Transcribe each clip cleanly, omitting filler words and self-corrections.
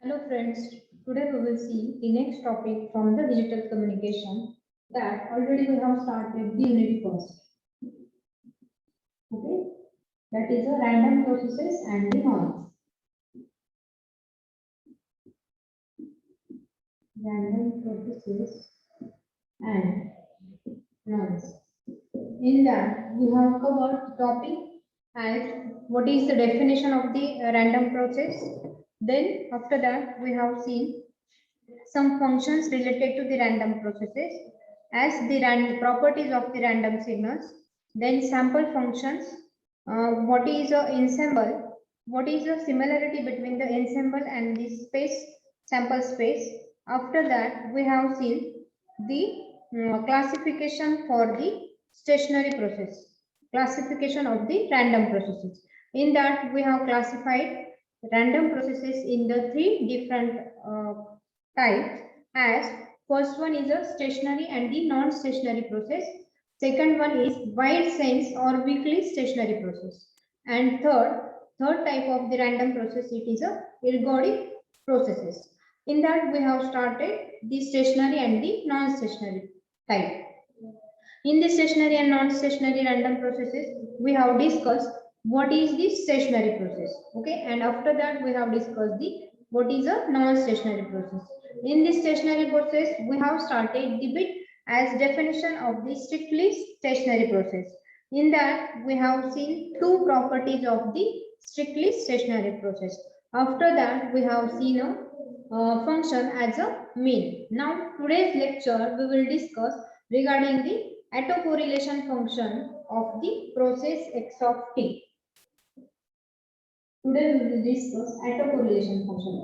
Hello friends, today we will see the next topic from the digital communication that already we have started the unit first. Okay, that is a random processes and the noise. Random processes and noise. In that we have covered the topic as what is the definition of the random process. Then after that we have seen some functions related to the random processes as the properties of the random signals, then sample functions, what is a ensemble, what is the similarity between the ensemble and the space sample space. After that we have seen the classification for the stationary process, classification of the random processes. In that we have classified random processes in the three different types, as first one is a stationary and the non-stationary process, second one is wide sense or weakly stationary process, and third type of the random process, it is a ergodic processes. In that we have started the stationary and the non-stationary type. In the stationary and non-stationary random processes we have discussed what is the stationary process, okay, and after that we have discussed the what is a non-stationary process. In this stationary process we have started the bit as definition of the strictly stationary process. In that we have seen two properties of the strictly stationary process. After that we have seen a function as a mean. Now today's lecture we will discuss regarding the autocorrelation function of the process x of t. Today we will discuss autocorrelation function.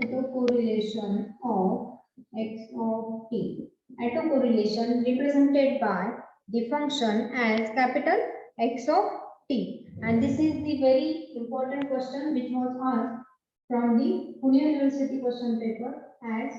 Autocorrelation of x of t. Autocorrelation represented by the function as capital X of t. And this is the very important question which was asked from the Pune University question paper as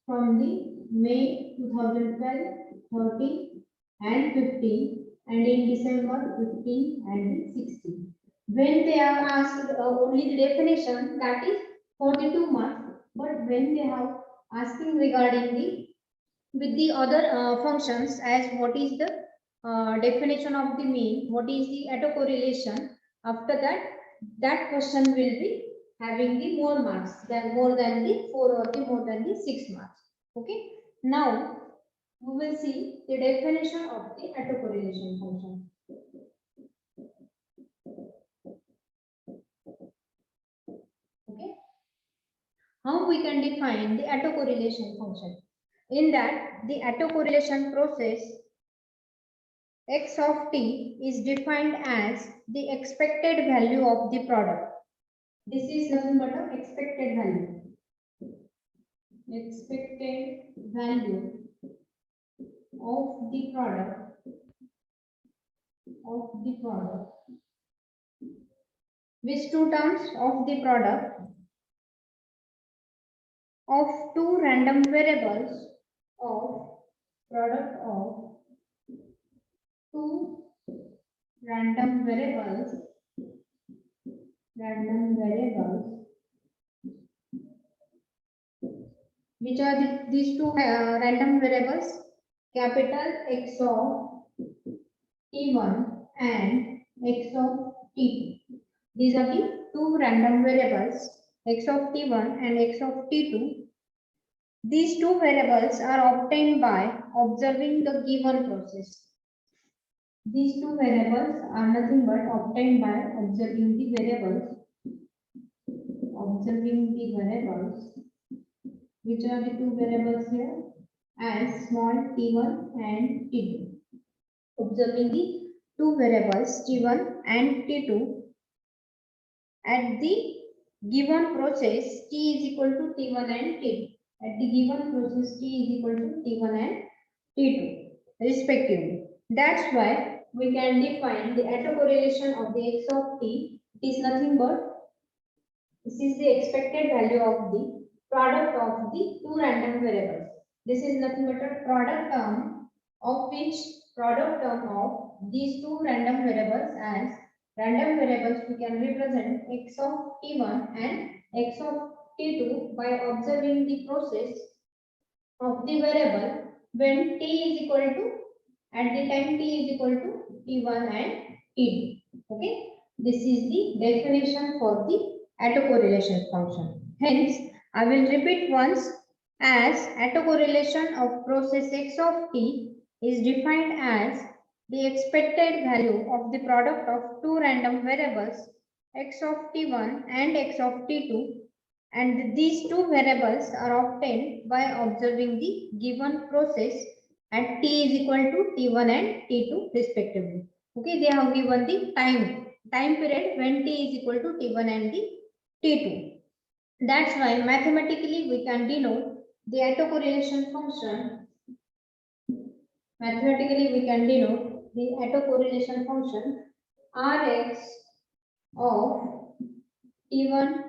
from the May 2012, 13 and 15, and in December 15 and 16. When they are asked only the definition, that is 42 marks, but when they have asking regarding the with the other functions as what is the definition of the mean, what is the autocorrelation, after that that question will be having the more marks than more than the 4 or the more than the 6 marks. Okay, now we will see the definition of the autocorrelation function. Okay, how we can define the autocorrelation function? In that the autocorrelation process x of t is defined as the expected value of the product. This is nothing but an expected value. Expected value of the product with two terms of the product of two random variables of product of two random variables which are these two random variables, capital X of t1 and X of t2. These are the two random variables, X of t1 and X of t2. These two variables are obtained by observing the given process. These two variables are nothing but obtained by observing the variables, which are the two variables here as small t1 and t2. Observing the two variables t1 and t2 at the given process t is equal to t1 and t2. At the given process t is equal to t1 and t2 respectively. That's why we can define the autocorrelation of the x of t. It is nothing but this is the expected value of the product of the two random variables. This is nothing but a product term of these two random variables as random variables, we can represent x of t1 and x of t2 by observing the process of the variable when t is equal to, at the time t is equal to t1 and t2. Okay, this is the definition for the autocorrelation function. Hence, I will repeat once, as autocorrelation of process x of t is defined as the expected value of the product of two random variables x of t1 and x of t2, and these two variables are obtained by observing the given process at t is equal to t1 and t2 respectively. Okay, they have given the time period when t is equal to t1 and the t2. That's why mathematically we can denote the autocorrelation function. Mathematically we can denote the autocorrelation function Rx of t1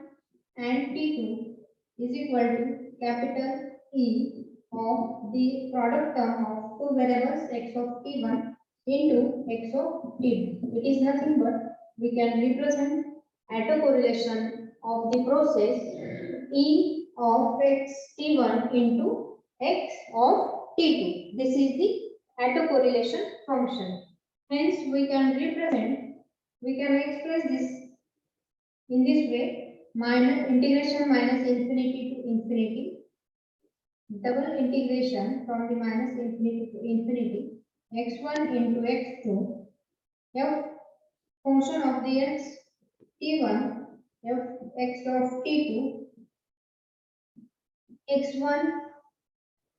and t2 is equal to capital E of the product term of two variables x of t1 into x of t2. It is nothing but we can represent autocorrelation of the process E of x t1 into x of t2. This is the autocorrelation function. Hence, we can express this in this way: minus integration minus infinity to infinity, double integration from the minus infinity to infinity, x1 into x2, f function of the x t1, f x of t2, x1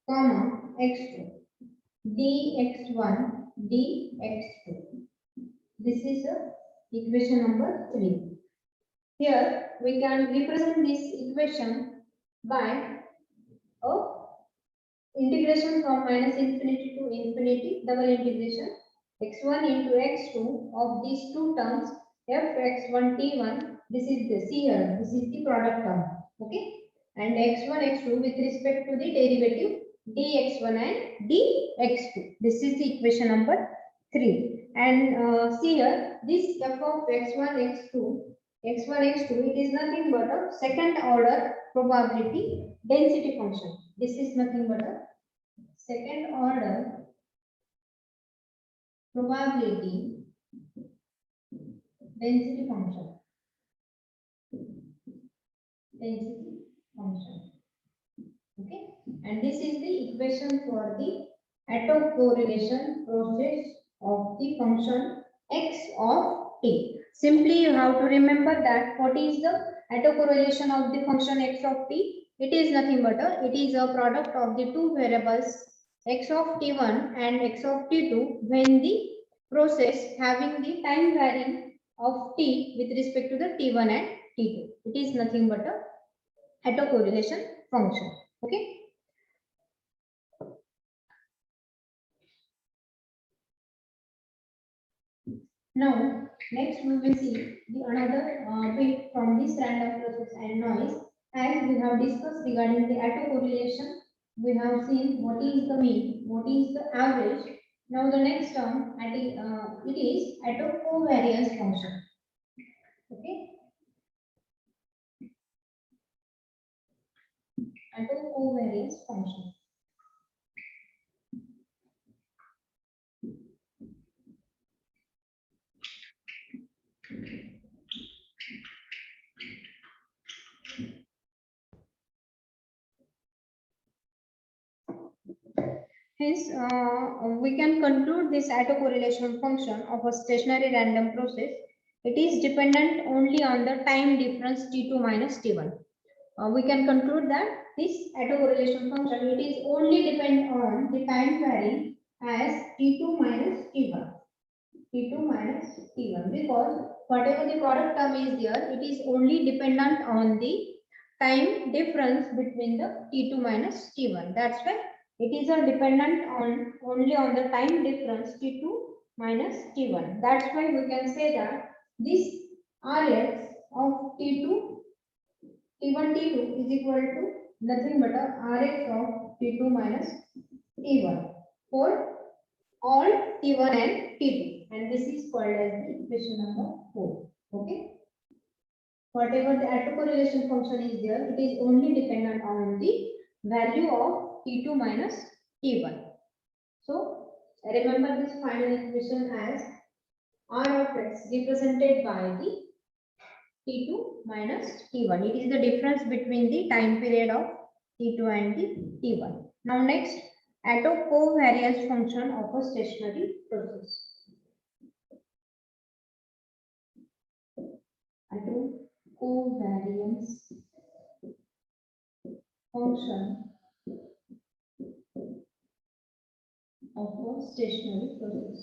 comma x2, dx1 dx2. This is equation number 3. Here we can represent this equation by integration from minus infinity to infinity, double integration x1 into x2 of these two terms f x1 t1. This is the here, this is the product term. Okay, and x1 x2 with respect to the derivative dx1 and dx2. This is the equation number 3. And see here, this f of x1 x2 it is nothing but a second order probability density function. This is nothing but a second order probability density function. Okay, and this is the equation for the autocorrelation process of the function x of t. Simply you have to remember that what is the autocorrelation of the function x of t. It is nothing but it is a product of the two variables x of t1 and x of t2 when the process having the time varying of t with respect to the t1 and t2. It is nothing but a autocorrelation function. Okay. Now, next we will see the another bit from this random process and noise. As we have discussed regarding the autocorrelation, we have seen what is the mean, what is the average. Now, the next term it is autocovariance function. Okay, autocovariance function. Hence, we can conclude this autocorrelation function of a stationary random process. It is dependent only on the time difference t2 minus t1. We can conclude that this autocorrelation function, it is only depend on the time varying as t2 minus t1. T2 minus T1, because whatever the product term is there, it is only dependent on the time difference between the T2 minus T1. That's why it is dependent on only on the time difference T2 minus T1. That's why we can say that this Rx of T2, T1, T2 is equal to nothing but a Rx of T2 minus T1 for all T1 and T2, and this is called as the equation number 4. Okay. Whatever the autocorrelation function is there, it is only dependent on the value of T2 minus T1. So remember this final equation as R of x represented by the T2 minus T1. It is the difference between the time period of T2 and the T1. Now next, autocovariance function of a stationary process. Autocovariance function of a stationary process.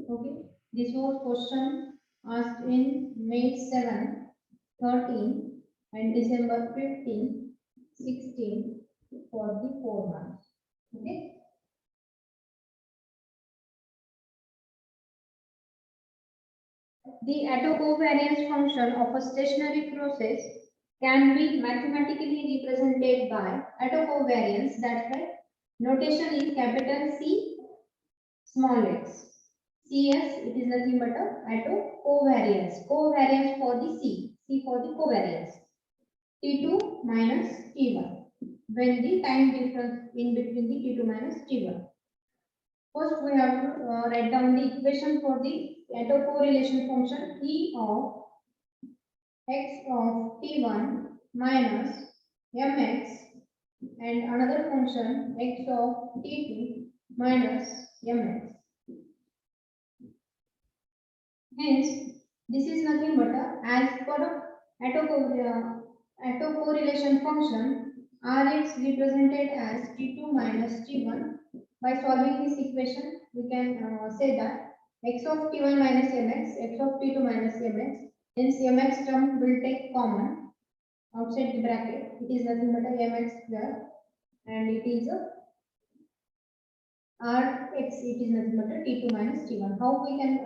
Okay, this was question asked in May 7, 13 and December 15, 16 for the 4 months. Okay. The autocovariance function of a stationary process can be mathematically represented by autocovariance, that's right. Notation is capital C, small x. CS, it is nothing but a autocovariance. Covariance for the C for the covariance. T2 minus T1, when the time difference in between the T2 minus T1. First, we have to write down the equation for the autocorrelation function E of x of T1 minus mx and another function x of T2 minus mx. Hence, this is nothing but as per autocorrelation function, Rx represented as T2 minus T1. By solving this equation, we can say that x of T1 minus mx, x of T2 minus mx, hence mx term will take common outside the bracket. It is nothing but a mx square, and it is a Rx, it is nothing but a T2 minus T1. How we can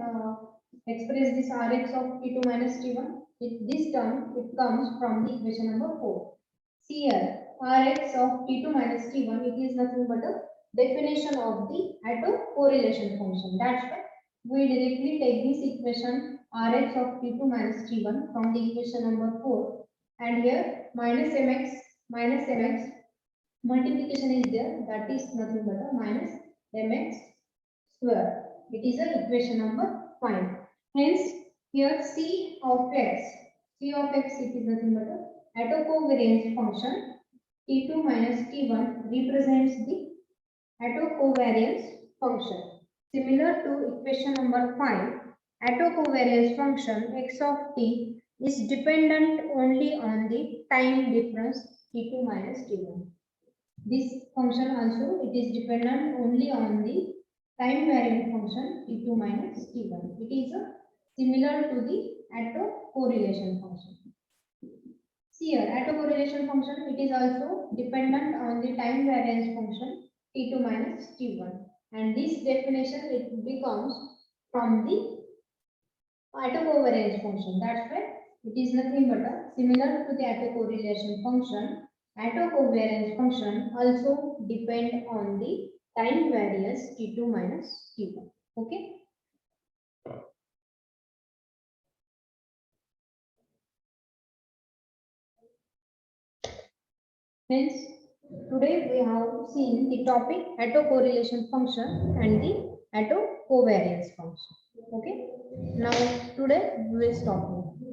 express this Rx of T2 minus T1? This term, it comes from the equation number 4. See here, Rx of T2 minus T1, it is nothing but a definition of the autocorrelation function. That's why we directly take this equation Rx of T2 minus T1 from the equation number 4, and here minus mx multiplication is there, that is nothing but a minus mx square. It is a equation number 5. Hence, here C of x, it is nothing but a autocovariance function. T2 minus T1 represents the autocovariance function. Similar to equation number 5, autocovariance function x of t is dependent only on the time difference T2 minus T1. This function also, it is dependent only on the time varying function T2 minus T1. It is similar to the autocorrelation function. See here, autocorrelation function, it is also dependent on the time variance function T2 minus T1. And this definition, it becomes from the autocovariance function. That's why it is nothing but similar to the autocorrelation function. Autocovariance function also depend on the time variance T2 minus T1. Okay. Hence, today we have seen the topic autocorrelation function and the autocovariance function. Okay. Now today we will stop here.